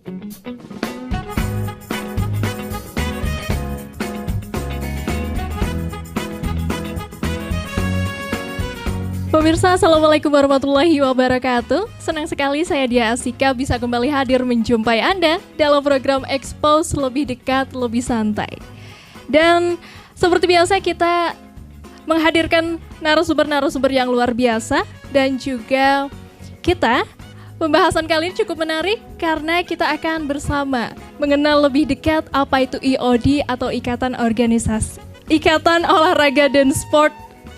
Pemirsa, Assalamualaikum warahmatullahi wabarakatuh. Senang sekali saya Dia Asika bisa kembali hadir menjumpai Anda dalam program Expose Lebih Dekat, Lebih Santai. Dan seperti biasa kita menghadirkan narasumber-narasumber yang luar biasa. Dan juga kita, pembahasan kali ini cukup menarik karena kita akan bersama mengenal lebih dekat apa itu IOD atau Ikatan Olahraga dan Sport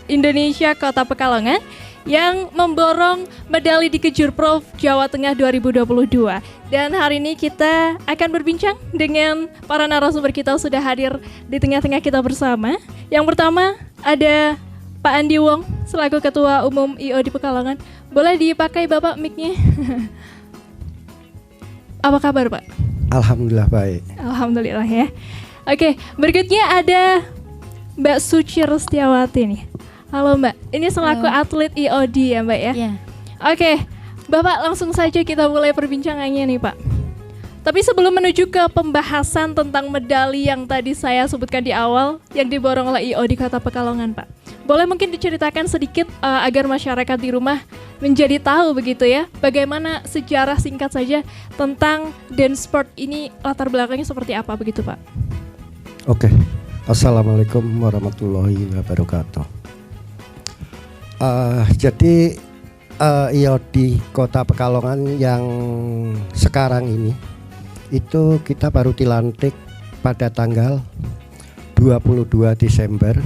Indonesia Kota Pekalongan yang memborong medali di Kejurprov Jawa Tengah 2022. Dan hari ini kita akan berbincang dengan para narasumber kita sudah hadir di tengah-tengah kita bersama. Yang pertama ada Pak Andi Wong selaku Ketua Umum IOD Pekalongan. Boleh dipakai Bapak mic-nya? Apa kabar Pak? Alhamdulillah baik. Alhamdulillah ya. Oke, berikutnya ada Mbak Suci Rustiawati nih. Halo Mbak, ini selaku atlet IOD ya Mbak ya? Iya. Oke, Bapak langsung saja kita mulai perbincangannya nih Pak. Tapi sebelum menuju ke pembahasan tentang medali yang tadi saya sebutkan di awal yang diborong oleh IOD Kota Pekalongan Pak, boleh mungkin diceritakan sedikit agar masyarakat di rumah menjadi tahu begitu ya, bagaimana sejarah singkat saja tentang dance sport ini, latar belakangnya seperti apa begitu Pak? Oke, Assalamualaikum warahmatullahi wabarakatuh. Jadi IOD Kota Pekalongan yang sekarang ini itu kita baru dilantik pada tanggal 22 Desember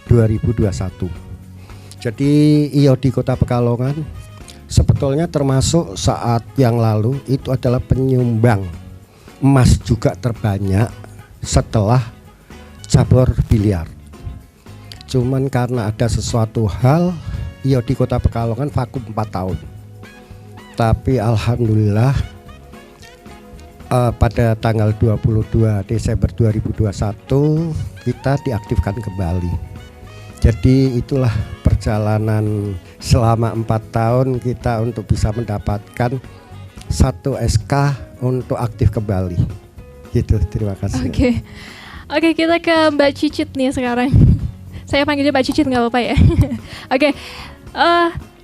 2021. Jadi IOD Kota Pekalongan sebetulnya termasuk saat yang lalu itu adalah penyumbang emas juga terbanyak setelah cabur biliar. Cuman karena ada sesuatu hal IOD Kota Pekalongan vakum 4 tahun. Tapi alhamdulillah pada tanggal 22 Desember 2021 kita diaktifkan kembali. Jadi itulah perjalanan selama 4 tahun kita untuk bisa mendapatkan satu SK untuk aktif kembali. Gitu, terima kasih. Oke, kita ke Mbak Cicit nih sekarang. Saya panggilnya Mbak Cicit nggak apa-apa ya? Oke,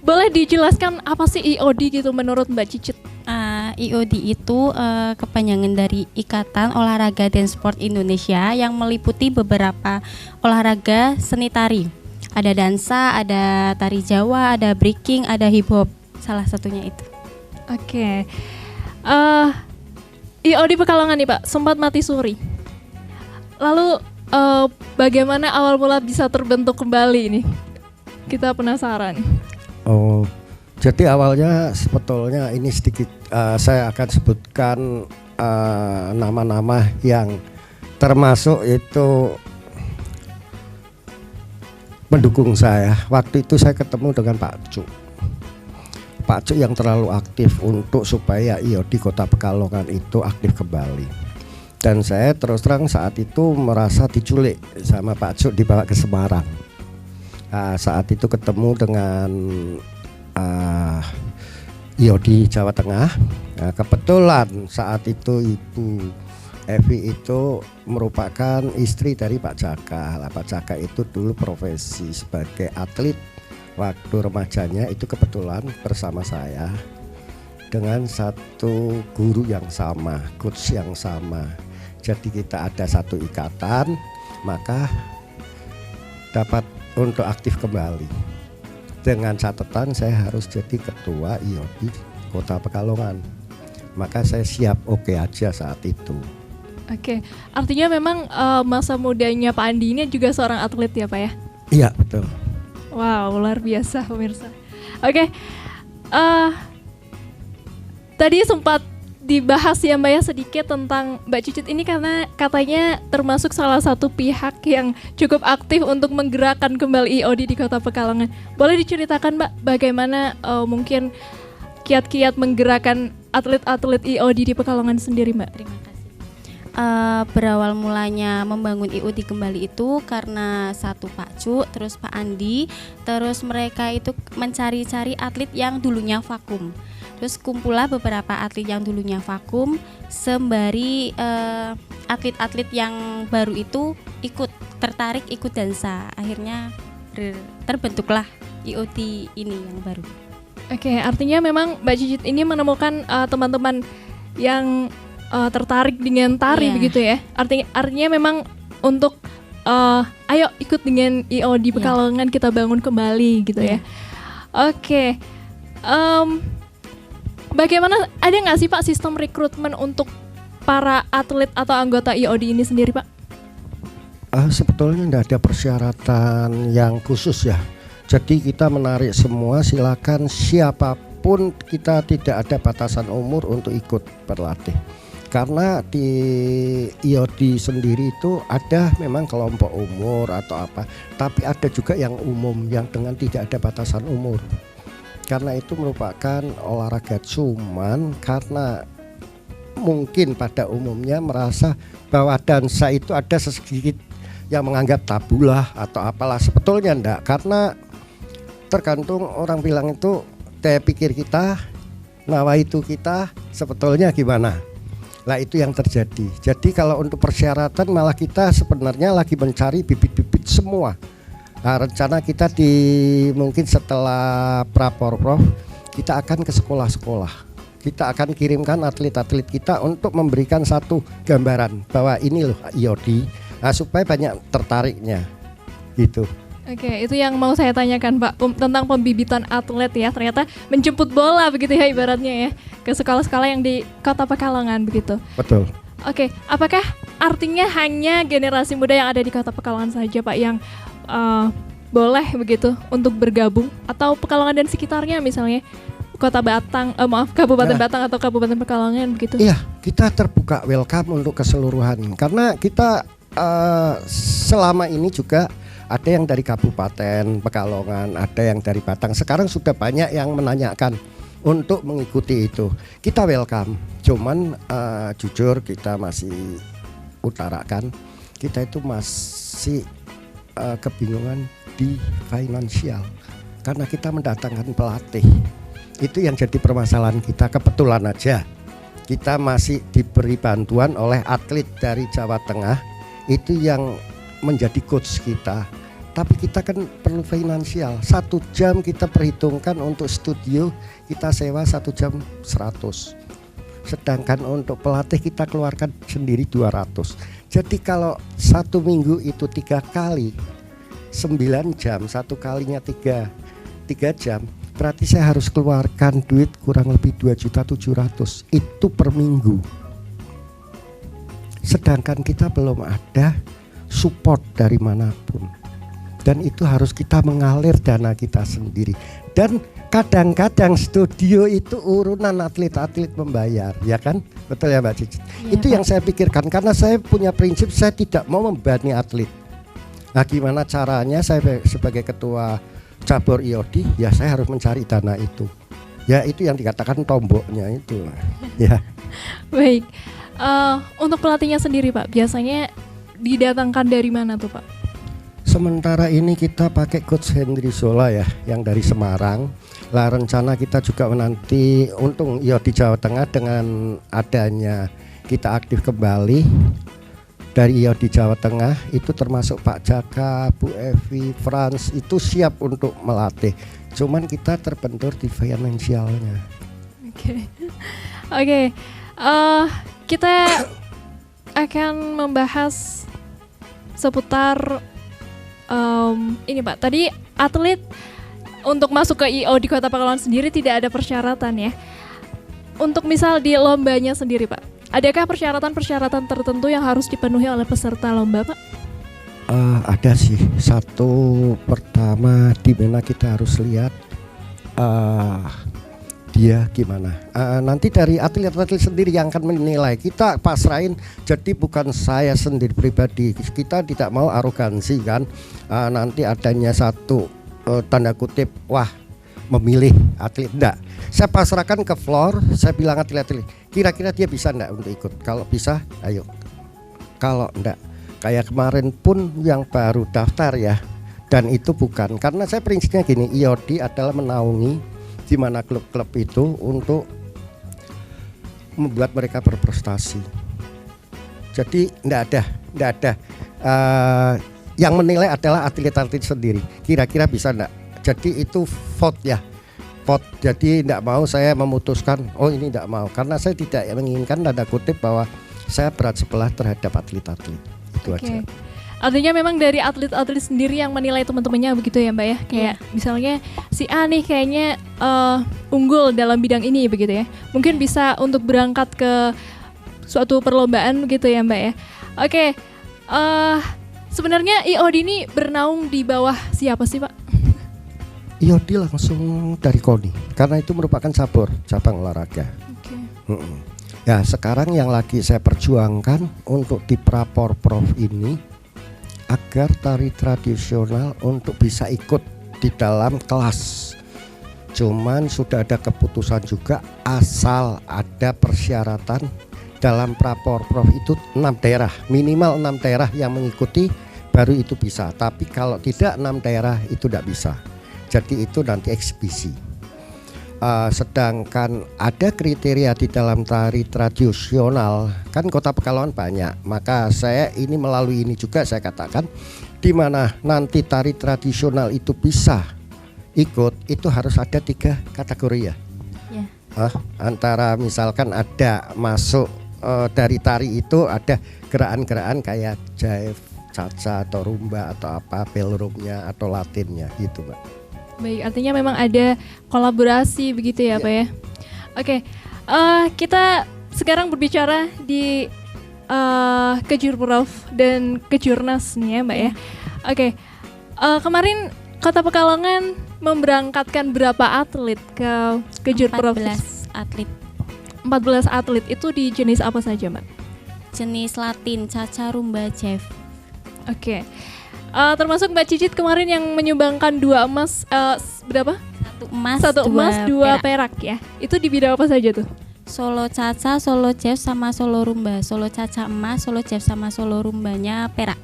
boleh dijelaskan apa sih IOD gitu menurut Mbak Cicit? IOD itu kepanjangan dari Ikatan Olahraga dan Sport Indonesia yang meliputi beberapa olahraga seni tari. Ada dansa, ada tari Jawa, ada breaking, ada hip hop. Salah satunya itu. Oke. IOD Pekalongan nih Pak, sempat mati suri. Lalu bagaimana awal mula bisa terbentuk kembali ini? Kita penasaran. Oh, jadi awalnya sebetulnya ini sedikit saya akan sebutkan nama-nama yang termasuk itu mendukung saya. Waktu itu saya ketemu dengan Pak Cuk. Pak Cuk yang terlalu aktif untuk supaya IOD Kota Pekalongan itu aktif kembali. Dan saya terus terang saat itu merasa diculik sama Pak Cuk, dibawa ke Semarang. Saat itu ketemu dengan IOD Jawa Tengah. Kebetulan saat itu Ibu Evi itu merupakan istri dari Pak Jaka. Pak Jaka itu dulu profesi sebagai atlet. Waktu remajanya itu kebetulan bersama saya dengan satu guru yang sama, coach yang sama. Jadi kita ada satu ikatan, maka dapat untuk aktif kembali. Dengan catatan saya harus jadi ketua IOD Kota Pekalongan. Maka saya siap oke aja saat itu. Oke, artinya memang masa mudanya Pak Andi ini juga seorang atlet ya Pak ya? Iya betul. Wow, luar biasa pemirsa. Oke, tadi sempat dibahas ya Mbak ya sedikit tentang Mbak Cicit ini karena katanya termasuk salah satu pihak yang cukup aktif untuk menggerakkan kembali IOD di Kota Pekalongan. Boleh diceritakan Mbak bagaimana mungkin kiat-kiat menggerakkan atlet-atlet IOD di Pekalongan sendiri Mbak? Terima kasih. Berawal mulanya membangun IOD kembali itu karena satu Pak Cuk, terus Pak Andi, terus mereka itu mencari-cari atlet yang dulunya vakum. Terus kumpullah beberapa atlet yang dulunya vakum sembari atlet-atlet yang baru itu tertarik ikut dansa. Akhirnya terbentuklah IOD ini yang baru. Oke, artinya memang Mbak Cicit ini menemukan teman-teman yang tertarik dengan tari begitu ya. Artinya memang untuk ayo ikut dengan IOD Pekalongan kita bangun kembali gitu ya. Oke. Bagaimana, ada nggak sih Pak sistem rekrutmen untuk para atlet atau anggota IOD ini sendiri Pak? Sebetulnya tidak ada persyaratan yang khusus ya. Jadi kita menarik semua, silakan siapapun, kita tidak ada batasan umur untuk ikut berlatih. Karena di IOD sendiri itu ada memang kelompok umur atau apa, tapi ada juga yang umum yang dengan tidak ada batasan umur. Karena itu merupakan olahraga, cuman karena mungkin pada umumnya merasa bahwa dansa itu ada sedikit yang menganggap tabu lah atau apalah. Sebetulnya enggak, karena tergantung orang bilang itu saya pikir kita, nawa itu kita sebetulnya gimana. Lah itu yang terjadi. Jadi kalau untuk persyaratan malah kita sebenarnya lagi mencari bibit-bibit semua. Nah, rencana kita mungkin setelah Praporprov kita akan ke sekolah-sekolah. Kita akan kirimkan atlet-atlet kita untuk memberikan satu gambaran bahwa ini loh IOD, supaya banyak tertariknya gitu. Oke, itu yang mau saya tanyakan Pak, tentang pembibitan atlet ya. Ternyata menjemput bola begitu ya ibaratnya ya, ke sekolah-sekolah yang di Kota Pekalongan begitu. Betul. Oke, apakah artinya hanya generasi muda yang ada di Kota Pekalongan saja Pak yang boleh begitu untuk bergabung, atau Pekalongan dan sekitarnya misalnya Kota Batang, Kabupaten Batang atau Kabupaten Pekalongan begitu? Iya, kita terbuka welcome untuk keseluruhan, karena kita selama ini juga ada yang dari Kabupaten Pekalongan, ada yang dari Batang. Sekarang sudah banyak yang menanyakan untuk mengikuti itu. Kita welcome, cuman jujur kita masih utarakan, kita itu masih kebingungan di finansial, karena kita mendatangkan pelatih. Itu yang jadi permasalahan kita. Kebetulan aja kita masih diberi bantuan oleh atlet dari Jawa Tengah, itu yang menjadi coach kita. Tapi kita kan perlu finansial. 1 jam kita perhitungkan untuk studio, kita sewa 1 jam 100. Sedangkan untuk pelatih kita keluarkan sendiri 200. Jadi kalau 1 minggu itu 3 kali 9 jam, 1 kalinya 3 jam, berarti saya harus keluarkan duit kurang lebih 2.700.000 itu per minggu. Sedangkan kita belum ada support dari manapun, dan itu harus kita mengalir dana kita sendiri. Dan kadang-kadang studio itu urunan atlet-atlet membayar, ya kan? Betul ya Mbak Cicit? Ya, itu Pak, yang saya pikirkan, karena saya punya prinsip saya tidak mau membebani atlet. Nah, gimana caranya saya sebagai ketua cabur IOD, ya saya harus mencari dana itu. Ya itu yang dikatakan tomboknya itu. Ya. Baik. Untuk pelatihnya sendiri Pak, biasanya didatangkan dari mana tuh Pak? Sementara ini kita pakai coach Henry Zola ya, yang dari Semarang. Lah rencana kita juga nanti, untung IOD Jawa Tengah dengan adanya kita aktif kembali dari IOD Jawa Tengah, itu termasuk Pak Jaka, Bu Evi, Frans, itu siap untuk melatih. Cuman kita terbentur di finansialnya. Oke. Kita akan membahas seputar ini Pak. Tadi atlet untuk masuk ke IOD Kota Pekalongan sendiri tidak ada persyaratan ya. Untuk misal di lombanya sendiri Pak, adakah persyaratan-persyaratan tertentu yang harus dipenuhi oleh peserta lomba Pak? Ada sih. Satu, pertama di mana kita harus lihat dia gimana. Nanti dari atlet-atlet sendiri yang akan menilai. Kita pasrahin, jadi bukan saya sendiri pribadi. Kita tidak mau arogansi kan. Nanti adanya satu tanda kutip, wah memilih atlet, enggak. Saya pasrahkan ke floor, saya bilang atlet-atlet, kira-kira dia bisa enggak untuk ikut. Kalau bisa, ayo. Kalau enggak, kayak kemarin pun yang baru daftar ya, dan itu bukan, karena saya prinsipnya gini, IOD adalah menaungi di mana klub-klub itu untuk membuat mereka berprestasi. Jadi tidak ada yang menilai adalah atlet-atlet sendiri. Kira-kira bisa enggak? Jadi itu vote ya. Vote. Jadi tidak mau saya memutuskan oh ini tidak mau karena saya tidak menginginkan tanda kutip bahwa saya berat sebelah terhadap atlet-atlet. Itu aja. Artinya memang dari atlet-atlet sendiri yang menilai teman-temannya begitu ya Mbak ya. Kayak misalnya si A nih kayaknya unggul dalam bidang ini begitu ya. Mungkin bisa untuk berangkat ke suatu perlombaan begitu ya Mbak ya. Oke. Sebenarnya IOD ini bernaung di bawah siapa sih Pak? IOD langsung dari KONI karena itu merupakan cabang olahraga. Ya sekarang yang lagi saya perjuangkan untuk di Praporprov ini agar tari tradisional untuk bisa ikut di dalam kelas. Cuman sudah ada keputusan juga asal ada persyaratan dalam Praporprov itu 6 daerah, minimal 6 daerah yang mengikuti baru itu bisa. Tapi kalau tidak 6 daerah itu tidak bisa. Jadi itu nanti eksibisi. Sedangkan ada kriteria di dalam tari tradisional kan Kota Pekalongan banyak. Maka saya ini melalui ini juga saya katakan di mana nanti tari tradisional itu bisa ikut itu harus ada 3 kategori ya. Antara misalkan ada masuk dari tari itu ada gerakan-gerakan kayak jive, cha-cha atau rumba atau apa ballroomnya atau latinnya gitu Pak. Baik, artinya memang ada kolaborasi begitu ya Pak ya. Oke, kita sekarang berbicara di Kejurprov dan Kejurnas nih ya Mbak ya. Oke, kemarin Kota Pekalongan memberangkatkan berapa atlet ke Kejurprov? 14 atlet. 14 atlet itu di jenis apa saja Mbak? Jenis Latin, cha-cha, rumba, jive. Oke. Termasuk Mbak Cicit kemarin yang menyumbangkan 2 emas, berapa? 1 emas, 2 perak ya. Itu di bidang apa saja tuh? Solo cha-cha, solo jive sama solo rumba. Solo cha-cha emas, solo jive sama solo rumbanya perak.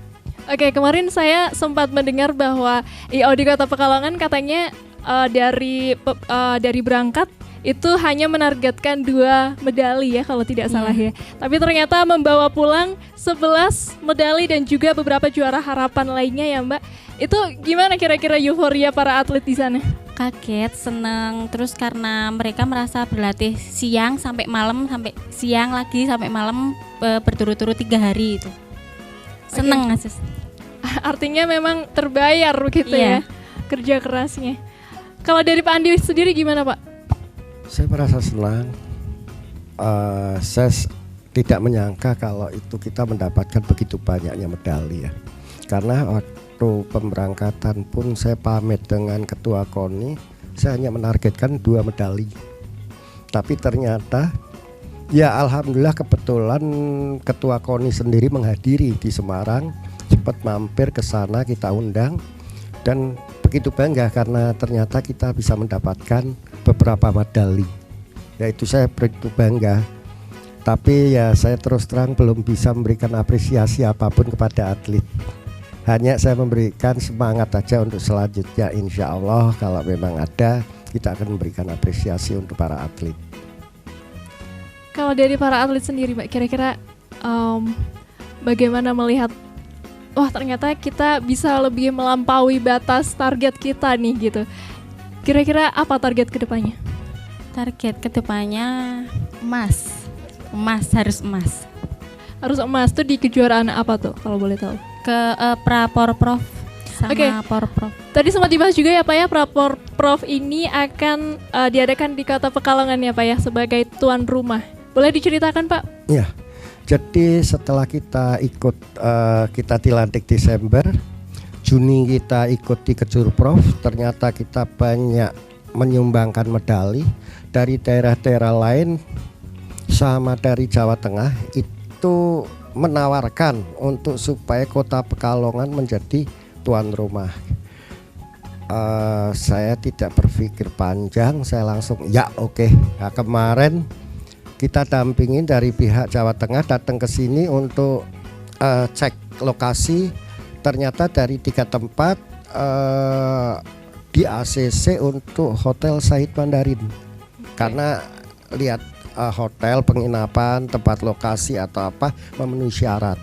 Oke, kemarin saya sempat mendengar bahwa IOD Kota Pekalongan katanya dari berangkat itu hanya menargetkan 2 medali ya kalau tidak salah ya. Tapi ternyata membawa pulang 11 medali dan juga beberapa juara harapan lainnya ya Mbak. Itu gimana kira-kira euforia para atlet di sana? Kaget, senang, terus karena mereka merasa berlatih siang sampai malam, sampai siang lagi sampai malam berturut-turut 3 hari itu. Seneng Asis. Artinya memang terbayar begitu ya kerja kerasnya. Kalau dari Pak Andi sendiri gimana Pak? Saya merasa senang. Saya tidak menyangka kalau itu kita mendapatkan begitu banyaknya medali ya. Karena waktu pemberangkatan pun saya pamit dengan Ketua KONI, saya hanya menargetkan 2 medali. Tapi ternyata ya alhamdulillah kebetulan Ketua KONI sendiri menghadiri di Semarang, sempat mampir ke sana kita undang dan begitu bangga karena ternyata kita bisa mendapatkan beberapa medali. Ya itu saya begitu bangga. Tapi ya saya terus terang belum bisa memberikan apresiasi apapun kepada atlet. Hanya saya memberikan semangat aja untuk selanjutnya, insya Allah kalau memang ada kita akan memberikan apresiasi untuk para atlet. Kalau dari para atlet sendiri Mbak, kira-kira bagaimana melihat wah ternyata kita bisa lebih melampaui batas target kita nih gitu. Kira-kira apa target kedepannya? Target kedepannya emas. Harus emas. Harus emas tuh di kejuaraan apa tuh kalau boleh tahu? Ke Praporprov sama Porprov. Tadi sempat dibahas juga ya Pak ya, Praporprov ini akan diadakan di Kota Pekalongan ya Pak ya sebagai tuan rumah. Boleh diceritakan Pak? Ya. Jadi setelah kita ikut kita dilantik Desember, Juni kita ikut di Kejurprov, ternyata kita banyak menyumbangkan medali dari daerah-daerah lain sama dari Jawa Tengah itu menawarkan untuk supaya Kota Pekalongan menjadi tuan rumah. Saya tidak berpikir panjang, saya langsung ya oke. Nah, kemarin kita dampingin dari pihak Jawa Tengah datang ke sini untuk cek lokasi. Ternyata dari 3 tempat di ACC untuk Hotel Said Mandarin. Karena lihat hotel, penginapan, tempat lokasi atau apa memenuhi syarat.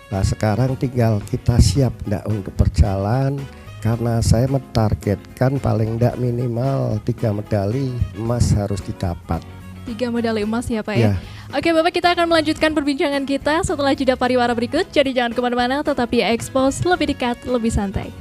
Nah sekarang tinggal kita siap enggak untuk berjalan, karena saya mentargetkan paling enggak minimal 3 medali emas harus didapat. 3 medali emas ya Pak ya. Oke Bapak, kita akan melanjutkan perbincangan kita setelah jeda pariwara berikut. Jadi jangan kemana-mana, tetap di Expose, lebih dekat, lebih santai.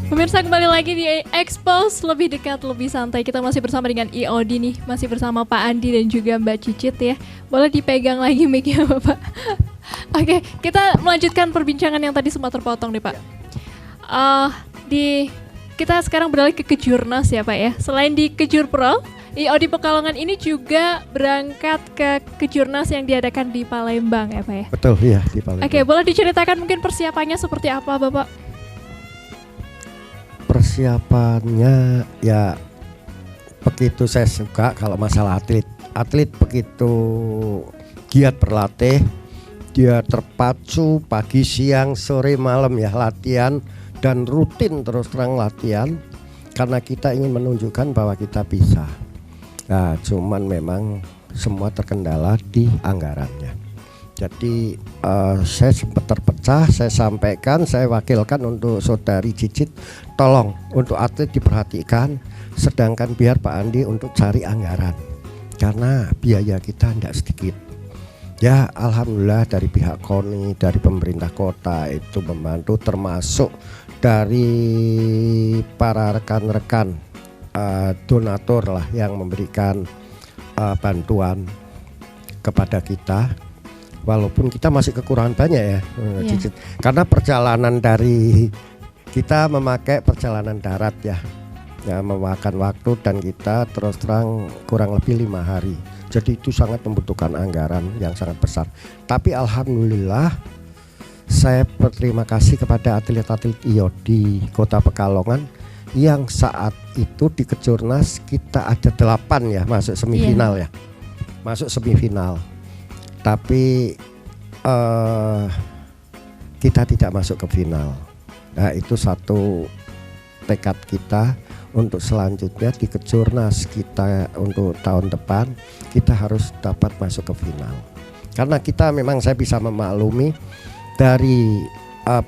Pemirsa, kembali lagi di Expose, lebih dekat, lebih santai. Kita masih bersama dengan IOD nih, masih bersama Pak Andi dan juga Mbak Cicit ya. Boleh dipegang lagi mic-nya Bapak. Oke, kita melanjutkan perbincangan yang tadi sempat terpotong nih Pak. Kita sekarang beralih ke Kejurnas ya Pak ya. Selain di Kejurprov, IOD Pekalongan ini juga berangkat ke Kejurnas yang diadakan di Palembang ya Pak ya. Betul ya, di Palembang. Oke, boleh diceritakan mungkin persiapannya seperti apa Bapak? Persiapannya ya begitu saya suka kalau masalah atlet begitu giat berlatih, dia terpacu pagi siang sore malam ya latihan, dan rutin terus terang latihan karena kita ingin menunjukkan bahwa kita bisa. Nah cuman memang semua terkendala di anggarannya. Jadi saya sempat terpecah, saya sampaikan, saya wakilkan untuk saudari Cicit, tolong untuk atlet diperhatikan, sedangkan biar Pak Andi untuk cari anggaran, karena biaya kita tidak sedikit. Ya alhamdulillah dari pihak KONI, dari pemerintah kota itu membantu, termasuk dari para rekan-rekan donatur lah yang memberikan bantuan kepada kita. Walaupun kita masih kekurangan banyak ya, Cicit. Karena perjalanan dari kita memakai perjalanan darat ya, memakan waktu dan kita terus terang kurang lebih 5 hari. Jadi itu sangat membutuhkan anggaran yang sangat besar. Tapi alhamdulillah saya berterima kasih kepada atlet-atlet IOD Kota Pekalongan yang saat itu di Kejurnas kita ada 8 ya masuk semifinal ya, masuk semifinal. Tapi kita tidak masuk ke final. Nah itu satu tekad kita untuk selanjutnya di Kejurnas kita untuk tahun depan kita harus dapat masuk ke final. Karena kita memang saya bisa memaklumi dari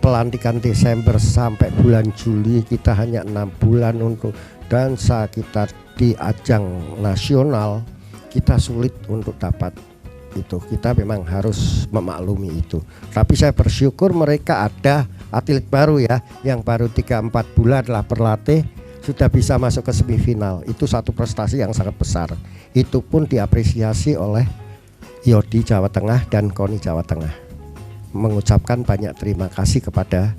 pelantikan Desember sampai bulan Juli kita hanya 6 bulan untuk dansa kita di ajang nasional, kita sulit untuk dapat itu. Kita memang harus memaklumi itu. Tapi saya bersyukur mereka ada atlet baru ya, yang baru 3-4 bulan lah berlatih sudah bisa masuk ke semifinal. Itu satu prestasi yang sangat besar. Itu pun diapresiasi oleh IOD Jawa Tengah dan KONI Jawa Tengah. Mengucapkan banyak terima kasih kepada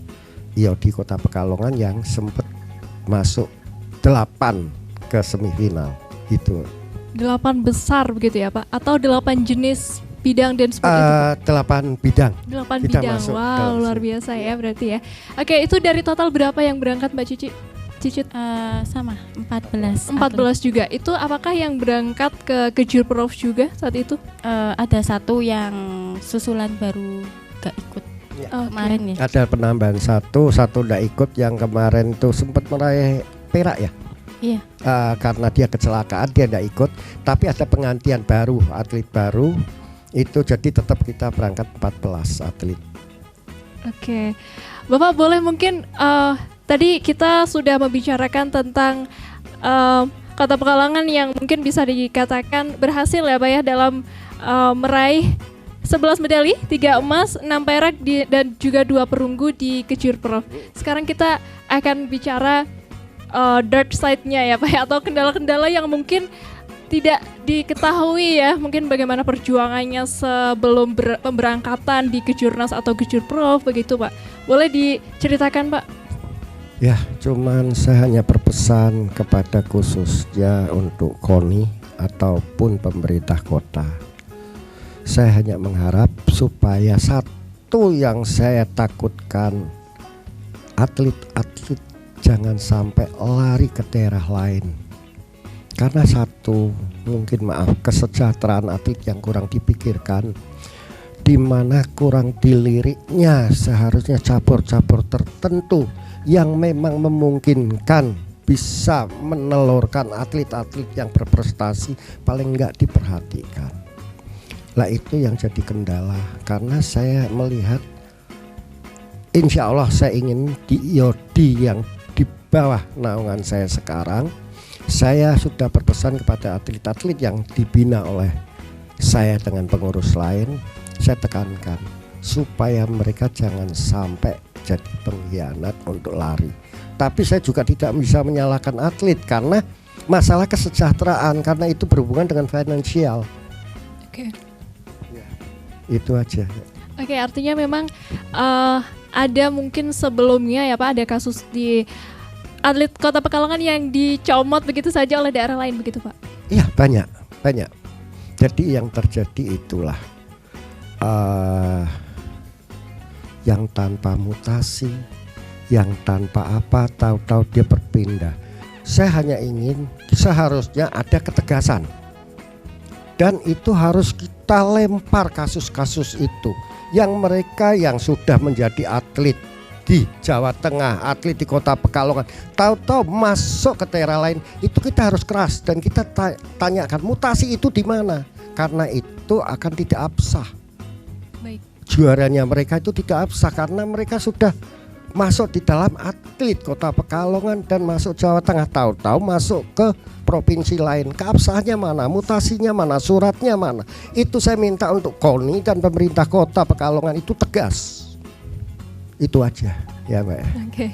IOD Kota Pekalongan yang sempat masuk 8 ke semifinal itu. 8 besar begitu ya Pak? Atau 8 jenis bidang dan sport itu? 8 bidang. 8 bidang, wow luar biasa ya berarti ya. Oke, itu dari total berapa yang berangkat Mbak Cicit? Sama, 14 juga. Itu apakah yang berangkat ke Kejurprov juga saat itu? Ada satu yang susulan baru gak ikut kemarin ya. Ada penambahan satu gak ikut yang kemarin tuh sempat meraih perak ya. Iya. Karena dia kecelakaan dia tidak ikut, tapi ada penggantian baru, atlet baru itu, jadi tetap kita berangkat 14 atlet. Oke, Bapak boleh mungkin tadi kita sudah membicarakan tentang Kota Pekalongan yang mungkin bisa dikatakan berhasil ya Pak ya dalam meraih 11 medali, 3 emas, 6 perak dan juga 2 perunggu di Kejurprov. Sekarang kita akan bicara dark side-nya ya Pak, atau kendala-kendala yang mungkin tidak diketahui ya, mungkin bagaimana perjuangannya sebelum pemberangkatan di Kejurnas atau Kejurprov begitu Pak. Boleh diceritakan Pak? Ya, cuman saya hanya berpesan kepada khususnya untuk KONI ataupun pemerintah kota. Saya hanya mengharap supaya Satu yang saya takutkan, atlet-atlet jangan sampai lari ke daerah lain. Karena satu, mungkin maaf, kesejahteraan atlet yang kurang dipikirkan, di mana kurang diliriknya seharusnya cabur-cabur tertentu yang memang memungkinkan bisa menelurkan atlet-atlet yang berprestasi paling enggak diperhatikan. Lah itu yang jadi kendala, karena saya melihat insya Allah saya ingin di IOD yang di bawah naungan saya sekarang, saya sudah berpesan kepada atlet-atlet yang dibina oleh saya dengan pengurus lain, saya tekankan supaya mereka jangan sampai jadi pengkhianat untuk lari. Tapi saya juga tidak bisa menyalahkan atlet karena masalah kesejahteraan, karena itu berhubungan dengan finansial. Oke. Ya, itu aja. Oke, artinya memang ada mungkin sebelumnya ya Pak, ada kasus di atlet Kota Pekalongan yang dicomot begitu saja oleh daerah lain begitu Pak? Iya, banyak. Jadi yang terjadi itulah yang tanpa mutasi, yang tanpa apa, tahu-tahu dia berpindah. Saya hanya ingin seharusnya ada ketegasan, dan itu harus kita lempar kasus-kasus itu. Yang mereka yang sudah menjadi atlet di Jawa Tengah, atlet di Kota Pekalongan, tahu-tahu masuk ke daerah lain, itu kita harus keras dan kita tanyakan mutasi itu di mana, karena itu akan tidak absah. Baik. Juaranya mereka itu tidak absah karena mereka sudah masuk di dalam atlet Kota Pekalongan dan masuk Jawa Tengah, tahu-tahu masuk ke provinsi lain. Keabsahannya mana, mutasinya mana, suratnya mana. Itu saya minta untuk KONI dan pemerintah Kota Pekalongan itu tegas. Itu aja ya Mbak. Oke.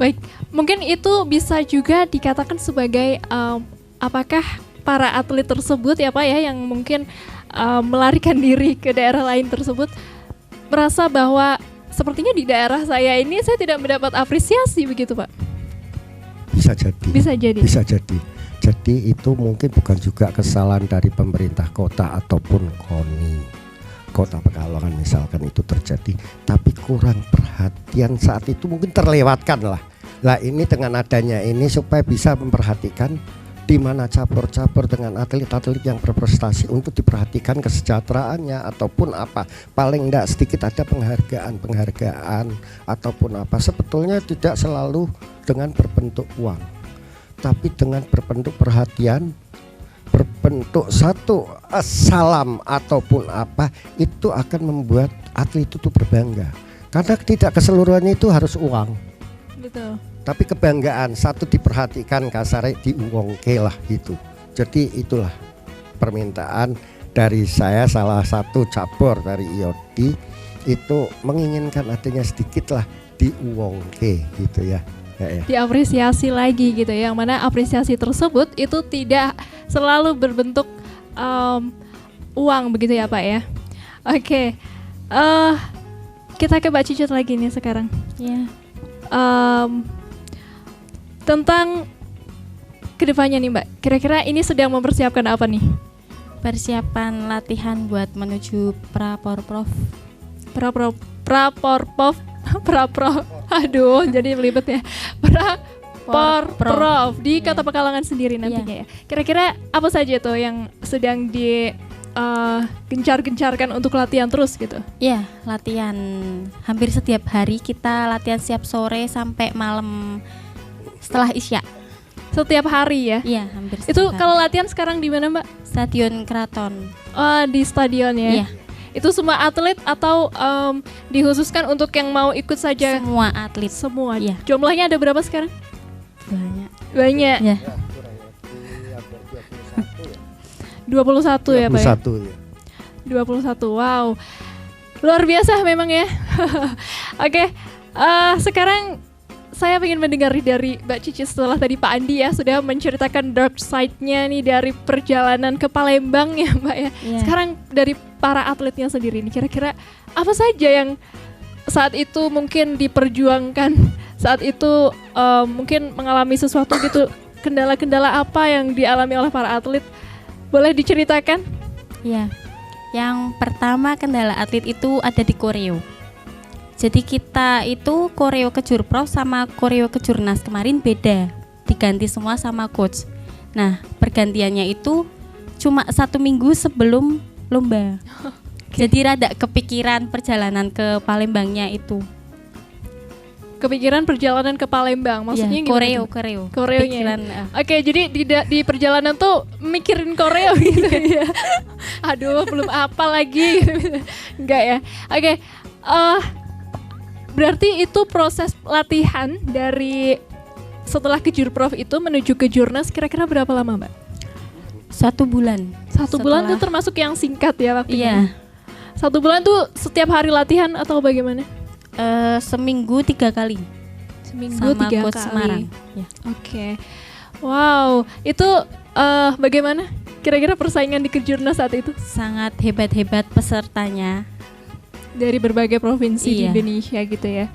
Baik, mungkin itu bisa juga dikatakan sebagai apakah para atlet tersebut ya Pak ya yang mungkin melarikan diri ke daerah lain tersebut merasa bahwa sepertinya di daerah saya ini saya tidak mendapat apresiasi begitu Pak? Bisa jadi. Bisa jadi. Jadi itu mungkin bukan juga kesalahan dari pemerintah kota ataupun KONI Kota Pekalongan misalkan itu terjadi, tapi kurang perhatian saat itu mungkin terlewatkan lah. Lah ini dengan adanya ini supaya bisa memperhatikan di mana cabur-cabur dengan atlet-atlet yang berprestasi untuk diperhatikan kesejahteraannya ataupun apa, paling enggak sedikit ada penghargaan ataupun apa. Sebetulnya tidak selalu dengan berbentuk uang, tapi dengan berbentuk perhatian, berbentuk satu salam ataupun apa, itu akan membuat atlet itu berbangga. Karena tidak keseluruhannya itu harus uang. Betul. Tapi kebanggaan satu diperhatikan, kasarnya diuangke lah gitu. Jadi itulah permintaan dari saya, salah satu cabur dari IOD itu menginginkan adanya sedikit lah diuangke gitu ya. Diapresiasi lagi gitu ya, yang mana apresiasi tersebut itu tidak selalu berbentuk uang begitu ya Pak ya. Oke. Kita ke Mbak Cicut lagi nih sekarang Ya. Tentang kedepannya nih Mbak, kira-kira ini sedang mempersiapkan apa nih? Persiapan latihan buat menuju Praporprov. Praporprov, aduh jadi belibet ya. Praporprov di Kota Pekalongan sendiri nantinya ya. Kira-kira apa saja tuh yang sedang gencar-gencarkan untuk latihan terus gitu? Ya, latihan hampir setiap hari, kita latihan siap sore sampai malam setelah Isya. Setiap hari ya? Iya, hampir setiap Itu hari. kalau latihan sekarang di mana Mbak? Stadion Keraton. Oh, di stadion ya? Iya. Itu semua atlet atau dikhususkan untuk yang mau ikut saja? Semua atlet. Semua. Iya. Jumlahnya ada berapa sekarang? Banyak. Ya. 21 ya Pak ya? 21 ya. 21, wow. Luar biasa memang ya. Oke, sekarang saya ingin mendengar dari Mbak Cici setelah tadi Pak Andi ya sudah menceritakan dark side-nya nih dari perjalanan ke Palembang ya Mbak ya. Yeah. Sekarang dari para atletnya sendiri nih, kira-kira apa saja yang saat itu mungkin diperjuangkan, saat itu mungkin mengalami sesuatu gitu, kendala-kendala apa yang dialami oleh para atlet, boleh diceritakan? Ya. Yang pertama kendala atlet itu ada di koreo. Jadi kita itu koreo ke Jurprov sama koreo ke Jurnas kemarin beda, diganti semua sama coach. Nah pergantiannya itu cuma 1 minggu sebelum lomba. Jadi rada kepikiran perjalanan ke Palembangnya itu. Kepikiran perjalanan ke Palembang, maksudnya Ya, gimana? koreo. Koreonya. Pikiran, Oke, jadi di perjalanan tuh mikirin koreo gitu ya. Aduh, belum apa lagi. Enggak ya. Oke. Berarti itu proses latihan dari setelah ke Jurprov itu menuju ke Jurnas kira-kira berapa lama, Mbak? 1 bulan. 1 bulan tuh termasuk yang singkat ya waktunya. Iya. 1 bulan tuh setiap hari latihan atau bagaimana? Seminggu 3 kali. Seminggu Sama 3 coach kali. Semarang. Ya. Oke. Wow, itu bagaimana? Kira-kira persaingan di Kejurnas saat itu Sangat hebat-hebat pesertanya. dari berbagai provinsi di Iya. Indonesia gitu ya.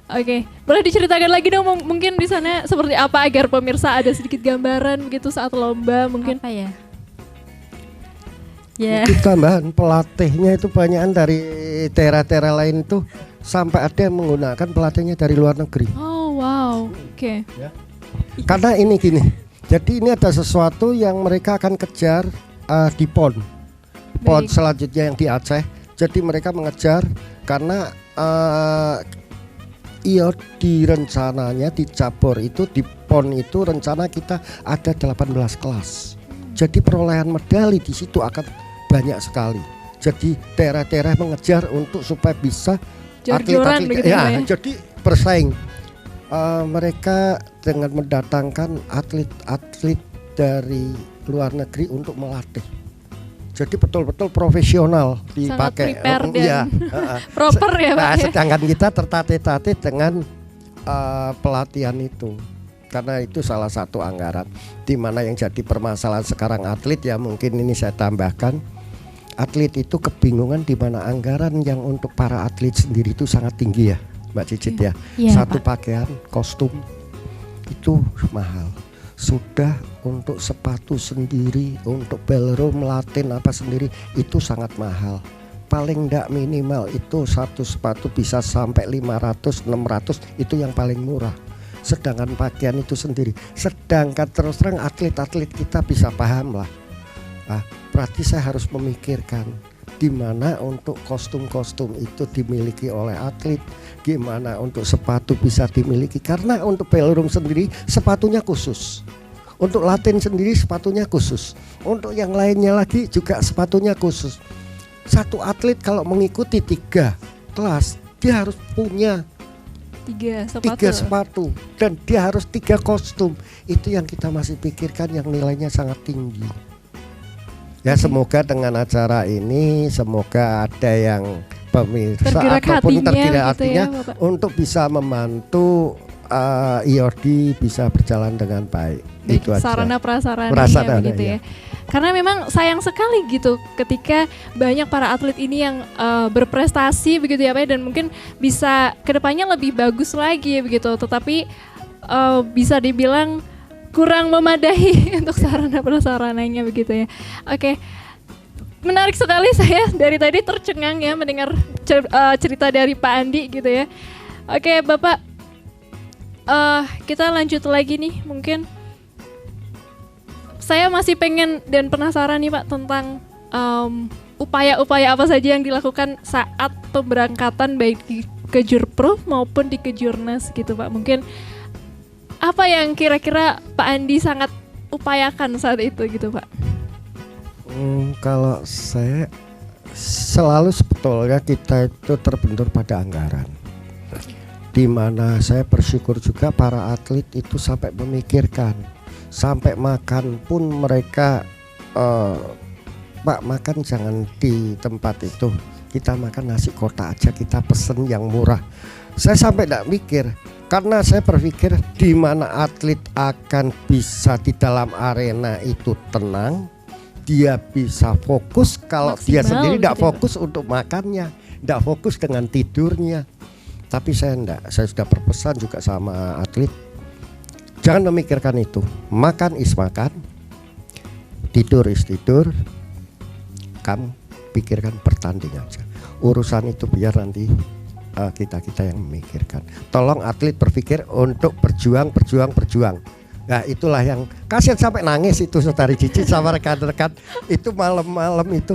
Oke, boleh diceritakan lagi dong mungkin di sana seperti apa agar pemirsa ada sedikit gambaran gitu saat lomba mungkin. Apa ya? Ya. Mungkin tambahan pelatihnya itu banyakan dari daerah-daerah lain itu sampai ada yang menggunakan pelatihnya dari luar negeri. Oh wow, oke. Karena ini gini, jadi ini ada sesuatu yang mereka akan kejar di PON Baik. selanjutnya yang di Aceh. Jadi mereka mengejar karena iya di rencananya di cabur itu di PON itu rencana kita ada 18 kelas. Jadi perolehan medali di situ akan banyak sekali. Jadi daerah-daerah mengejar untuk supaya bisa Jor-joran begitu ya. jadi bersaing. Mereka dengan mendatangkan atlet-atlet dari luar negeri untuk melatih. Jadi betul-betul profesional dipakai. prepare dan Iya, proper ya, Pak. Nah, Ya? sedangkan kita tertatih-tatih dengan pelatihan itu. Karena itu salah satu anggaran di mana yang jadi permasalahan sekarang atlet ya, mungkin ini saya tambahkan. Atlet itu kebingungan di mana anggaran yang untuk para atlet sendiri itu sangat tinggi ya, Mbak Cicit ya. Iya, Satu Pak. pakaian, kostum itu mahal. Sudah untuk sepatu sendiri, untuk ballroom, latin apa sendiri itu sangat mahal. Paling enggak minimal itu satu sepatu bisa sampai 500, 600 itu yang paling murah. Sedangkan pakaian itu sendiri. Sedangkan terus terang atlet-atlet kita bisa paham lah. Berarti saya harus memikirkan di mana untuk kostum-kostum itu dimiliki oleh atlet, gimana untuk sepatu bisa dimiliki, karena untuk ballroom sendiri sepatunya khusus, untuk latin sendiri sepatunya khusus, untuk yang lainnya lagi juga sepatunya khusus. Satu atlet kalau mengikuti 3 kelas dia harus punya 3 sepatu dan dia harus 3 kostum. Itu yang kita masih pikirkan yang nilainya sangat tinggi. Ya semoga dengan acara ini semoga ada yang pemirsa Tergerak ataupun hatinya tergerak gitu hatinya ya, Bapak. untuk bisa membantu IOD bisa berjalan dengan baik. Baik, Itu aja. sarana prasarananya Prasarana, begitu ya. iya. Karena memang sayang sekali gitu ketika banyak para atlet ini yang berprestasi begitu ya Pak, dan mungkin bisa kedepannya lebih bagus lagi begitu, tetapi bisa dibilang kurang memadai untuk sarana prasarananya begitu ya. Oke. Menarik sekali, saya dari tadi tercengang ya mendengar cerita dari Pak Andi gitu ya. Oke Bapak, kita lanjut lagi nih mungkin. Saya masih pengen dan penasaran nih Pak tentang upaya-upaya apa saja yang dilakukan saat pemberangkatan baik di Kejurprov maupun di Kejurnas gitu Pak. Mungkin apa yang kira-kira Pak Andi sangat upayakan saat itu gitu Pak? Kalau saya selalu sebetulnya kita itu terbentur pada anggaran. Di mana saya bersyukur juga para atlet itu sampai memikirkan, sampai makan pun mereka Pak makan jangan di tempat itu, kita makan nasi kotak aja, kita pesen yang murah. Saya sampai tidak mikir, karena saya berpikir di mana atlet akan bisa di dalam arena itu tenang, dia bisa fokus. Kalau dia Maksimal sendiri tidak gitu ya, fokus untuk makannya, tidak fokus dengan tidurnya. Tapi saya enggak, saya sudah berpesan juga sama atlet, jangan memikirkan itu. Makan is makan, tidur is tidur. Kamu pikirkan bertanding aja. Urusan itu biar nanti kita yang memikirkan. Tolong atlet berpikir untuk berjuang. Nah itulah yang kasihan sampai nangis itu Saudari Cici sama rekan-rekan itu malam-malam itu.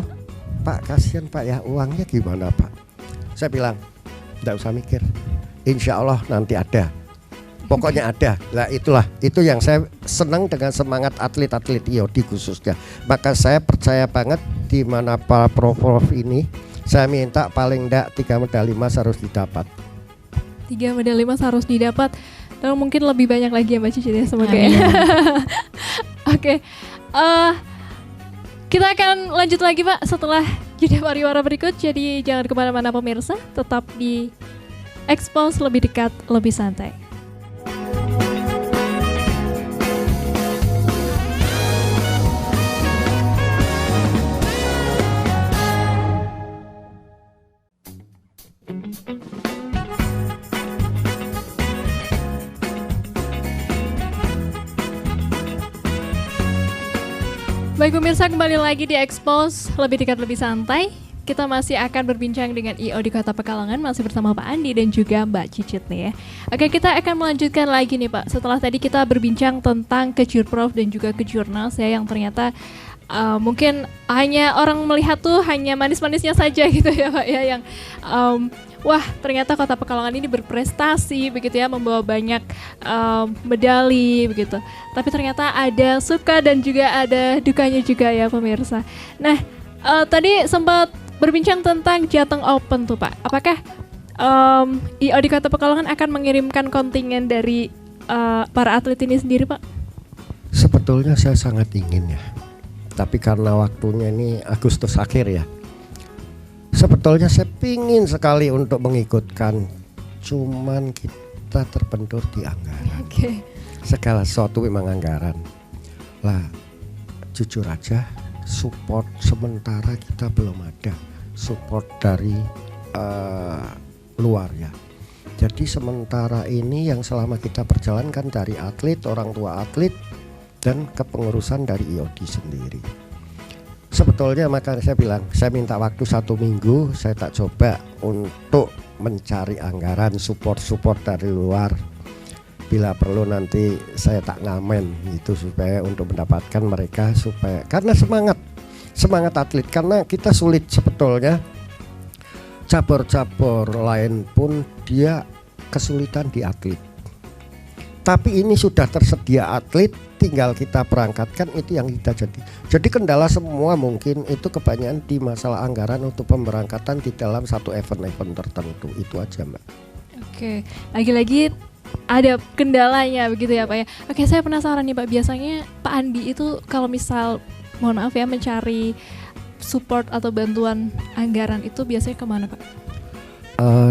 Pak kasihan Pak ya, uangnya gimana Pak? Saya bilang tidak usah mikir, insya Allah nanti ada. Pokoknya ada. Nah itu yang saya senang dengan semangat atlet-atlet IOD khususnya. Maka saya percaya banget di mana para prof ini, saya minta paling enggak 3 medali emas harus didapat. 3 medali emas harus didapat. Dan mungkin lebih banyak lagi ya Mbak Cici ya, semoga ya. Oke. Kita akan lanjut lagi Pak setelah jeda pariwara berikut. Jadi jangan kemana-mana pemirsa, tetap di Expose lebih dekat, lebih santai. Baik pemirsa, kembali lagi di Expose lebih dekat lebih santai. Kita masih akan berbincang dengan IO di Kota Pekalongan, masih bersama Pak Andi dan juga Mbak Cicit nih ya. Oke, kita akan melanjutkan lagi nih Pak. Setelah tadi kita berbincang tentang Kejurprov dan juga Kejurnas ya, yang ternyata mungkin hanya orang melihat tuh hanya manis-manisnya saja gitu ya Pak ya, yang wah ternyata Kota Pekalongan ini berprestasi begitu ya, membawa banyak medali begitu. Tapi ternyata ada suka dan juga ada dukanya juga ya pemirsa. Nah tadi sempat berbincang tentang Jateng Open tuh Pak. Apakah IO di Kota Pekalongan akan mengirimkan kontingen dari para atlet ini sendiri Pak? Sebetulnya saya sangat ingin ya. Tapi karena waktunya ini Agustus akhir ya. Sebetulnya saya pingin sekali untuk mengikutkan, cuman kita terbentur di anggaran. Segala sesuatu memang anggaran. Lah, jujur aja, support sementara kita belum ada. Support dari luar ya. Jadi sementara ini yang selama kita perjalankan dari atlet, orang tua atlet, dan kepengurusan dari IOD sendiri. Sebetulnya makanya saya bilang, saya minta waktu 1 minggu, saya tak coba untuk mencari anggaran support dari luar. Bila perlu nanti saya tak ngamen itu supaya untuk mendapatkan mereka, supaya karena semangat atlet, karena kita sulit sebetulnya. Cabur-cabur lain pun dia kesulitan di atlet. Tapi ini sudah tersedia atlet, tinggal kita berangkatkan, itu yang kita jadi kendala semua mungkin itu kebanyakan di masalah anggaran untuk pemberangkatan di dalam satu event tertentu, itu aja Mbak. Oke, lagi-lagi ada kendalanya begitu ya Pak ya. Oke, saya penasaran nih Pak, biasanya Pak Andi itu kalau misal mohon maaf ya mencari support atau bantuan anggaran itu biasanya kemana Pak?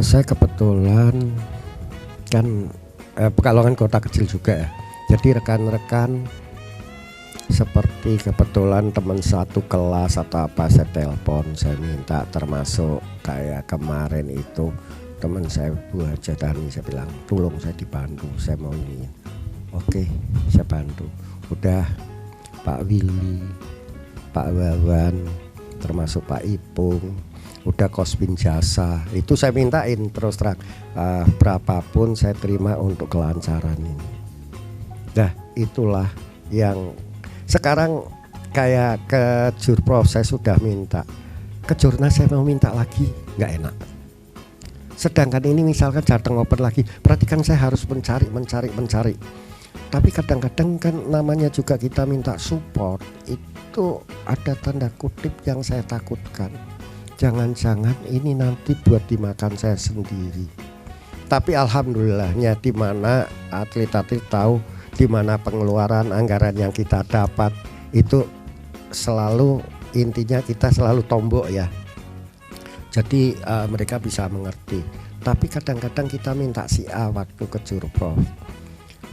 Saya kebetulan kan Pekalongan kota kecil juga ya. Jadi rekan-rekan seperti kebetulan teman satu kelas atau apa saya telepon, saya minta, termasuk kayak kemarin itu teman saya Bu Haja Tani, saya bilang tolong saya dibantu, saya mau ini. Oke, saya bantu. Udah Pak Willy, Pak Wawan, termasuk Pak Ipung, udah Kosbin Jasa, itu saya mintain terus terang berapapun saya terima untuk kelancaran ini. Nah itulah yang sekarang kayak ke Jurprov saya sudah minta, ke Jurnas saya mau minta lagi, nggak enak. Sedangkan ini misalkan Jateng Open lagi, berarti kan saya harus mencari. Tapi kadang-kadang kan namanya juga kita minta support, itu ada tanda kutip yang saya takutkan. Jangan-jangan ini nanti buat dimakan saya sendiri. Tapi alhamdulillahnya di mana atlet-atlet tahu di mana pengeluaran anggaran yang kita dapat itu selalu intinya kita selalu tombok ya. Jadi mereka bisa mengerti. Tapi kadang-kadang kita minta si A waktu ke Jurprov.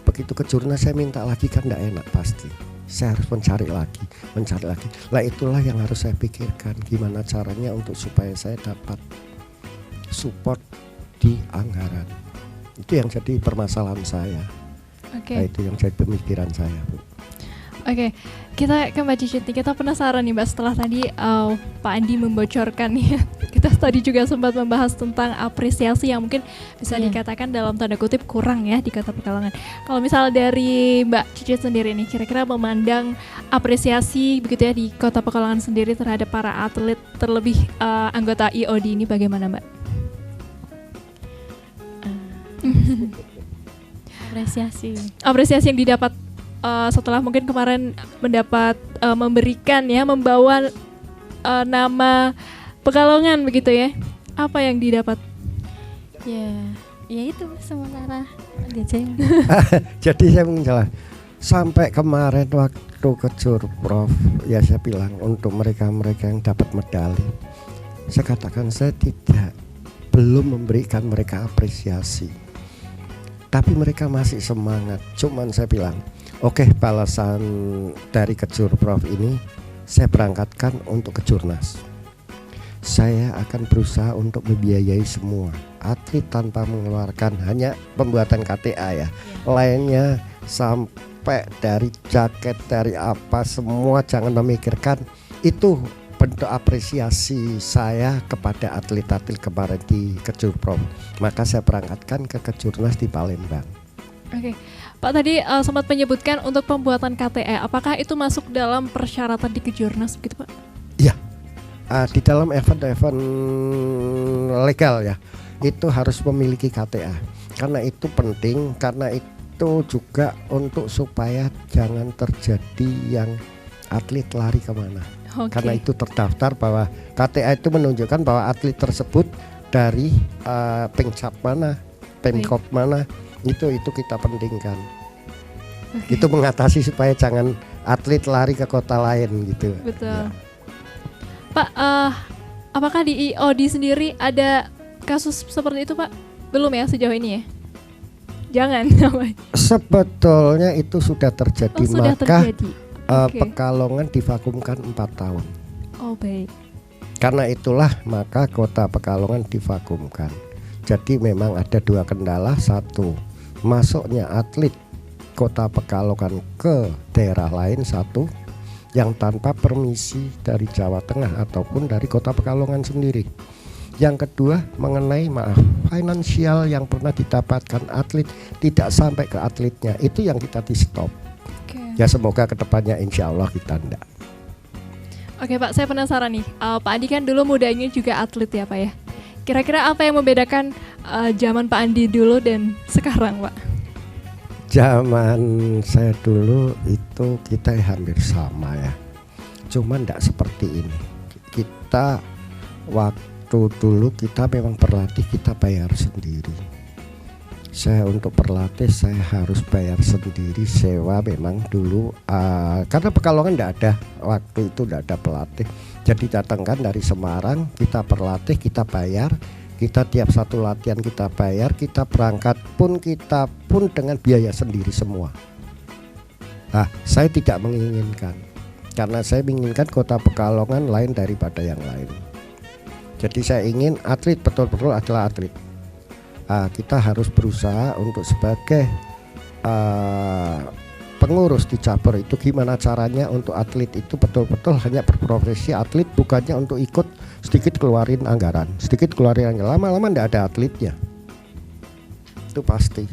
Begitu ke Jurnas saya minta lagi kan enggak enak pasti. Saya harus mencari lagi. Lah itulah yang harus saya pikirkan, gimana caranya untuk supaya saya dapat support di anggaran. Itu yang jadi permasalahan saya. Oke. Nah, itu yang jadi pemikiran saya, Bu. Oke, kita ke Mbak Cicit nih. Kita penasaran nih Mbak, setelah tadi Pak Andi membocorkan nih ya. Kita tadi juga sempat membahas tentang apresiasi yang mungkin bisa dikatakan dalam tanda kutip kurang ya di Kota Pekalongan. Kalau misal dari Mbak Cicit sendiri nih, kira-kira memandang apresiasi begitu ya di Kota Pekalongan sendiri terhadap para atlet, terlebih anggota IOD ini bagaimana Mbak? Apresiasi yang didapat setelah mungkin kemarin mendapat memberikan ya, membawa nama Pekalongan begitu ya, apa yang didapat? Ya itu sementara Jadi saya menjelaskan sampai kemarin waktu kejur Prof, ya saya bilang untuk mereka-mereka yang dapat medali, saya katakan saya belum memberikan mereka apresiasi, tapi mereka masih semangat. Cuman saya bilang, oke, balasan dari kejur Prof ini saya berangkatkan untuk kejurnas. Saya akan berusaha untuk membiayai semua atlet tanpa mengeluarkan hanya pembuatan KTA ya. Lainnya sampai dari jaket, dari apa semua jangan memikirkan. Itu bentuk apresiasi saya kepada atlet-atlet kemarin di kejur Prof. Maka saya berangkatkan ke kejurnas di Palembang. Oke, Pak tadi sempat menyebutkan untuk pembuatan KTA, apakah itu masuk dalam persyaratan di kejurnas begitu Pak? Iya, di dalam event-event legal ya, itu harus memiliki KTA. Karena itu penting, karena itu juga untuk supaya jangan terjadi yang atlet lari kemana. Karena itu terdaftar bahwa KTA itu menunjukkan bahwa atlet tersebut dari Pemkab mana, Pemkop mana. Itu kita pentingkan. Itu mengatasi supaya jangan atlet lari ke kota lain gitu. Betul. Ya. Pak, apakah di IOD sendiri ada kasus seperti itu Pak? Belum ya sejauh ini ya? Jangan. Sebetulnya itu sudah terjadi, sudah maka terjadi. Pekalongan divakumkan 4 tahun. Oh baik. Karena itulah maka kota Pekalongan divakumkan. Jadi memang ada 2 kendala. Satu, masuknya atlet kota Pekalongan ke daerah lain, satu, yang tanpa permisi dari Jawa Tengah ataupun dari kota Pekalongan sendiri. Yang kedua mengenai finansial yang pernah didapatkan atlet tidak sampai ke atletnya, itu yang kita di stop. Ya semoga kedepannya insya Allah kita enggak. Oke Pak, saya penasaran nih, Pak Andi kan dulu mudanya juga atlet ya Pak ya. Kira-kira apa yang membedakan zaman Pak Andi dulu dan sekarang Pak? Zaman saya dulu itu kita hampir sama ya, cuman enggak seperti ini. Kita waktu dulu kita memang berlatih kita bayar sendiri. Saya untuk berlatih saya harus bayar sendiri, sewa memang dulu karena Pekalongan enggak ada, waktu itu enggak ada pelatih. Jadi datangkan dari Semarang, kita berlatih, kita bayar, kita tiap satu latihan kita bayar, kita berangkat pun kita pun dengan biaya sendiri semua. Saya tidak menginginkan, karena saya menginginkan kota Pekalongan lain daripada yang lain. Jadi saya ingin atlet betul-betul adalah atlet. Kita harus berusaha untuk sebagai pengurus di cabur itu gimana caranya untuk atlet itu betul-betul hanya berprofesi atlet, bukannya untuk ikut sedikit keluarin anggaran, lama-lama enggak ada atletnya. Itu pasti.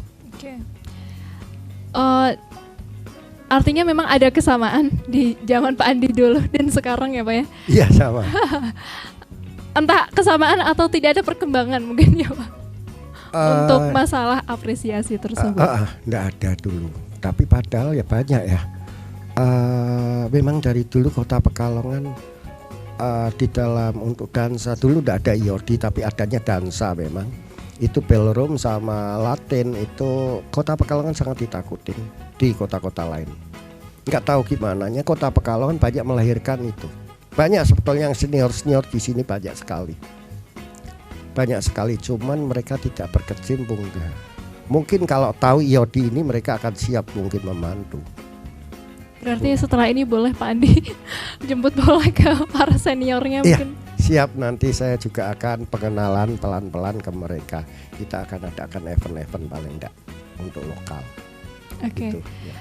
Artinya memang ada kesamaan di zaman Pak Andi dulu dan sekarang ya Pak ya? Iya sama. Entah kesamaan atau tidak ada perkembangan mungkin ya Pak untuk masalah apresiasi tersebut. Enggak ada dulu. Tapi padahal ya banyak ya. Memang dari dulu kota Pekalongan di dalam untuk dansa dulu tidak ada IOD, tapi adanya dansa memang. Itu ballroom sama Latin itu kota Pekalongan sangat ditakutin di kota-kota lain. Nggak tahu gimana nya kota Pekalongan banyak melahirkan itu. Banyak sebetulnya yang senior di sini banyak sekali. Cuman mereka tidak berkecimpung. Mungkin kalau tahu IOD ini mereka akan siap mungkin membantu. Berarti setelah ini boleh Pak Andi jemput bola ke para seniornya mungkin. Siap, nanti saya juga akan pengenalan pelan-pelan ke mereka. Kita akan adakan event-event paling enggak untuk lokal. Oke. Gitu, ya.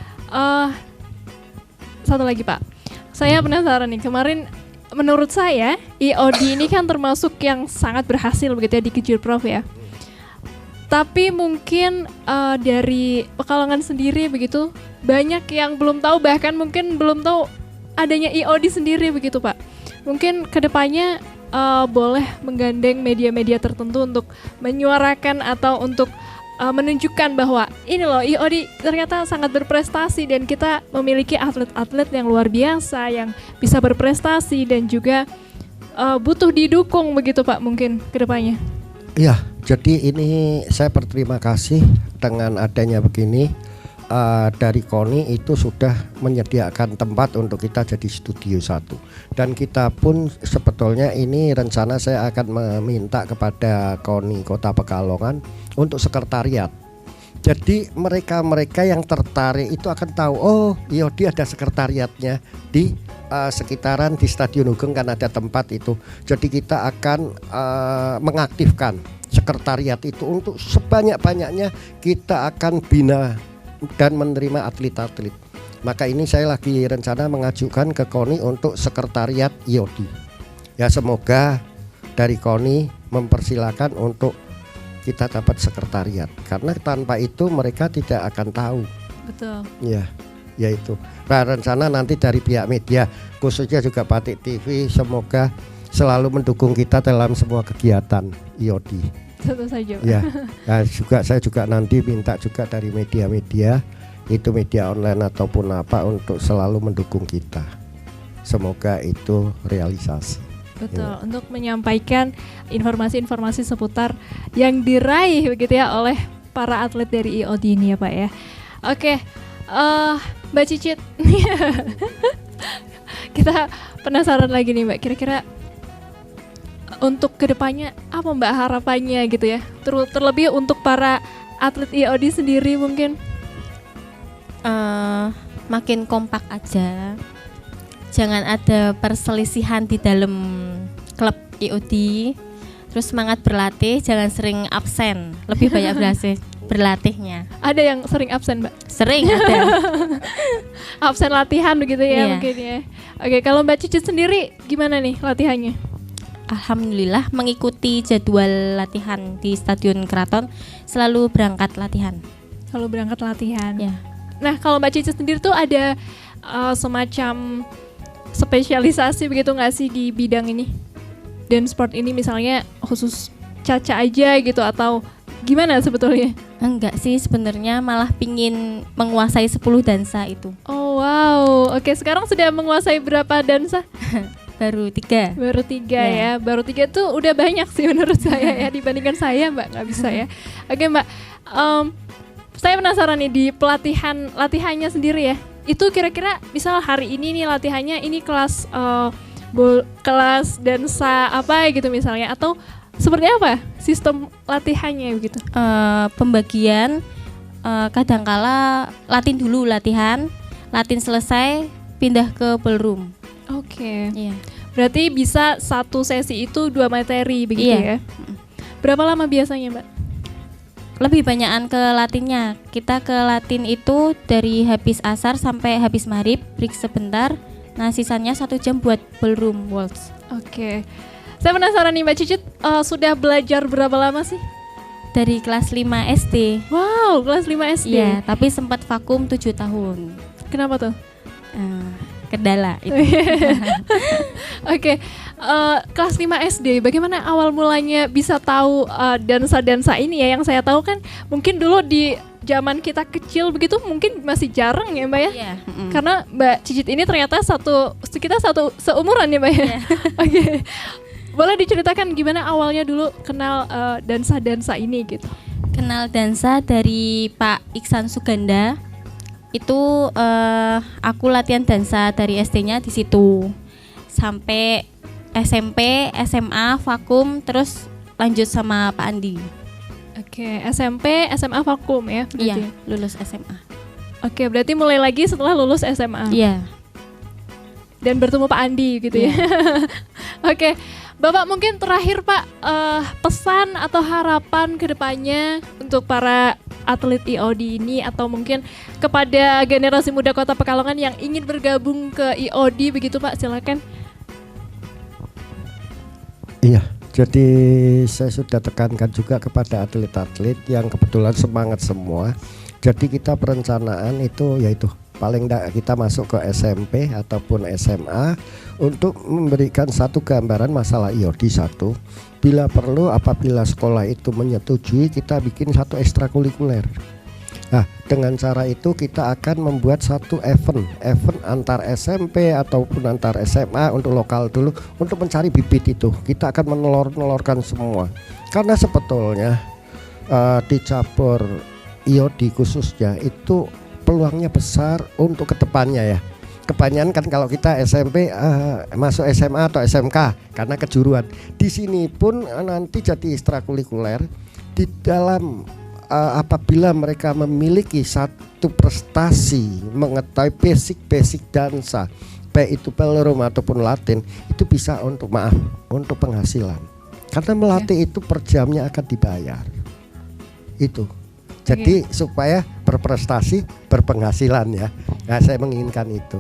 satu lagi Pak, saya penasaran nih, kemarin menurut saya IOD ini kan termasuk yang sangat berhasil begitu ya di Kejurprov ya. Tapi mungkin dari Pekalongan sendiri begitu banyak yang belum tahu, bahkan mungkin belum tahu adanya IOD sendiri begitu Pak. Mungkin kedepannya boleh menggandeng media-media tertentu untuk menyuarakan atau untuk menunjukkan bahwa ini loh IOD ternyata sangat berprestasi dan kita memiliki atlet-atlet yang luar biasa yang bisa berprestasi dan juga butuh didukung begitu Pak mungkin kedepannya. Ya, jadi ini saya berterima kasih dengan adanya begini. Dari KONI itu sudah menyediakan tempat untuk kita jadi studio 1. Dan kita pun sebetulnya ini rencana saya akan meminta kepada KONI Kota Pekalongan untuk sekretariat. Jadi mereka-mereka yang tertarik itu akan tahu, oh IOD ada sekretariatnya di sekitaran di Stadion Hugeng kan ada tempat itu. Jadi kita akan mengaktifkan sekretariat itu untuk sebanyak-banyaknya kita akan bina dan menerima atlet-atlet. Maka ini saya lagi rencana mengajukan ke KONI untuk sekretariat IOD. Ya semoga dari KONI mempersilakan untuk kita dapat sekretariat. Karena tanpa itu mereka tidak akan tahu. Betul. Ya, yaitu. Nah, rencana nanti dari pihak media khususnya juga Batik TV semoga selalu mendukung kita dalam semua kegiatan IOD. Tentu saja Pak. Ya, nah, saya juga nanti minta juga dari media-media itu media online ataupun apa untuk selalu mendukung kita. Semoga itu realisasi. Betul, ya. Untuk menyampaikan informasi-informasi seputar yang diraih begitu ya oleh para atlet dari IOD ini ya Pak ya. Oke, Mbak Cicit, kita penasaran lagi nih Mbak, kira-kira untuk kedepannya apa Mbak harapannya gitu ya, terlebih untuk para atlet IOD sendiri mungkin? Makin kompak aja, jangan ada perselisihan di dalam klub IOD, terus semangat berlatih, jangan sering absen, lebih banyak berlatihnya. Ada yang sering absen Mbak? Sering ada. Absen latihan begitu ya. Iya. Mungkin ya. Oke, kalau Mbak Cicit sendiri gimana nih latihannya? Alhamdulillah mengikuti jadwal latihan di Stadion Keraton, selalu berangkat latihan. Selalu berangkat latihan. Ya. Nah, kalau Mbak Cicit sendiri tuh ada semacam spesialisasi begitu nggak sih di bidang ini? Dan sport ini misalnya khusus Caca aja gitu atau gimana sebetulnya? Enggak sih, sebenarnya malah pingin menguasai 10 dansa itu. Oh wow, oke, sekarang sudah menguasai berapa dansa? Baru 3. Baru 3 ya. Baru 3 tuh udah banyak sih menurut saya ya, dibandingkan saya Mbak, nggak bisa ya. Oke Mbak, saya penasaran nih di latihannya sendiri ya. Itu kira-kira misal hari ini nih latihannya ini kelas kelas dansa apa gitu misalnya, atau seperti apa sistem latihannya begitu? Pembagian kadangkala latihan selesai pindah ke ballroom. Oke. Iya. Berarti bisa satu sesi itu 2 materi begitu ya? Berapa lama biasanya Mbak? Lebih banyakan ke latinnya. Kita ke latin itu dari habis asar sampai habis maghrib, break sebentar. Nah sisanya 1 jam buat ballroom waltz. Oke. Saya penasaran nih Mbak Cicit, sudah belajar berapa lama sih? Dari kelas 5 SD. Wow, kelas 5 SD. Iya, tapi sempat vakum 7 tahun. Kenapa tuh? Kendala itu. Oke, kelas 5 SD, bagaimana awal mulanya bisa tahu dansa-dansa ini ya? Yang saya tahu kan mungkin dulu di zaman kita kecil begitu mungkin masih jarang ya Mbak ya? Iya. Karena Mbak Cicit ini ternyata kita satu seumuran ya Mbak ya? Iya. Oke, boleh diceritakan gimana awalnya dulu kenal dansa-dansa ini gitu? Kenal dansa dari Pak Iksan Suganda. Itu aku latihan dansa dari SD-nya di situ sampai SMP, SMA vakum, terus lanjut sama Pak Andi. Oke, SMP, SMA vakum ya? Iya, lulus SMA. Oke, berarti mulai lagi setelah lulus SMA. Iya. Dan bertemu Pak Andi gitu ya. Oke, Bapak mungkin terakhir Pak, pesan atau harapan ke depannya untuk para atlet IOD ini, atau mungkin kepada generasi muda Kota Pekalongan yang ingin bergabung ke IOD begitu Pak, silakan. Iya, jadi saya sudah tekankan juga kepada atlet-atlet yang kebetulan semangat semua. Jadi kita perencanaan itu yaitu paling tidak kita masuk ke SMP ataupun SMA untuk memberikan satu gambaran masalah IOD satu. Bila perlu apabila sekolah itu menyetujui, kita bikin satu ekstrakurikuler. Nah, dengan cara itu kita akan membuat satu event antar SMP ataupun antar SMA untuk lokal dulu untuk mencari bibit itu. Kita akan menelorkan semua. Karena sebetulnya di cabur IOD khususnya itu peluangnya besar untuk kedepannya ya. Kebanyakan kan kalau kita SMP masuk SMA atau SMK karena kejuruan. Di sini pun nanti jadi ekstrakurikuler di dalam apabila mereka memiliki satu prestasi mengetahui basic dansa, baik itu ballroom ataupun Latin, itu bisa untuk penghasilan. Karena melatih itu per jamnya akan dibayar. Itu. Jadi supaya berprestasi, berpenghasilan ya. Nah, saya menginginkan itu.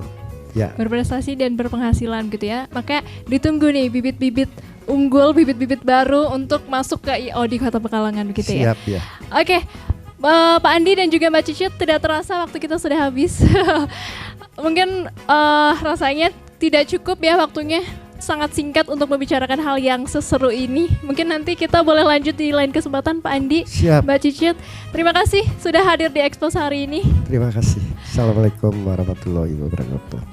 Ya. Berprestasi dan berpenghasilan gitu ya. Maka ditunggu nih bibit-bibit unggul, bibit-bibit baru untuk masuk ke IOD Kota Pekalongan begitu ya. Siap ya. Oke. Pak Andi dan juga Mbak Cicit, tidak terasa waktu kita sudah habis. Mungkin rasanya tidak cukup ya waktunya. Sangat singkat untuk membicarakan hal yang seseru ini. Mungkin nanti kita boleh lanjut di lain kesempatan Pak Andi. Siap. Mbak Cicit, terima kasih sudah hadir di Expose hari ini. Terima kasih. Assalamualaikum warahmatullahi wabarakatuh.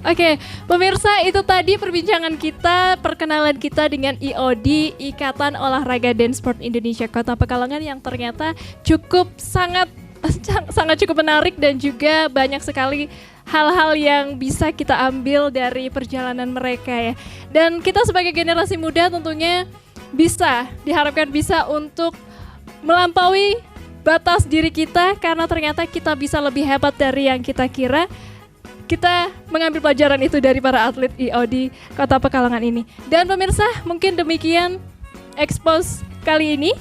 Oke, pemirsa, itu tadi perbincangan kita, perkenalan kita dengan IOD, Ikatan Olahraga dan Sport Indonesia Kota Pekalongan, yang ternyata sangat cukup menarik dan juga banyak sekali hal-hal yang bisa kita ambil dari perjalanan mereka ya. Dan kita sebagai generasi muda tentunya diharapkan bisa untuk melampaui batas diri kita, karena ternyata kita bisa lebih hebat dari yang kita kira. Kita mengambil pelajaran itu dari para atlet IOD Kota Pekalongan ini. Dan pemirsa, mungkin demikian Expose kali ini.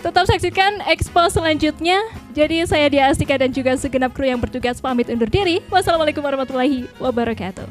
Tetap saksikan Expose selanjutnya. Jadi saya Dia Astika dan juga segenap kru yang bertugas pamit undur diri. Wassalamualaikum warahmatullahi wabarakatuh.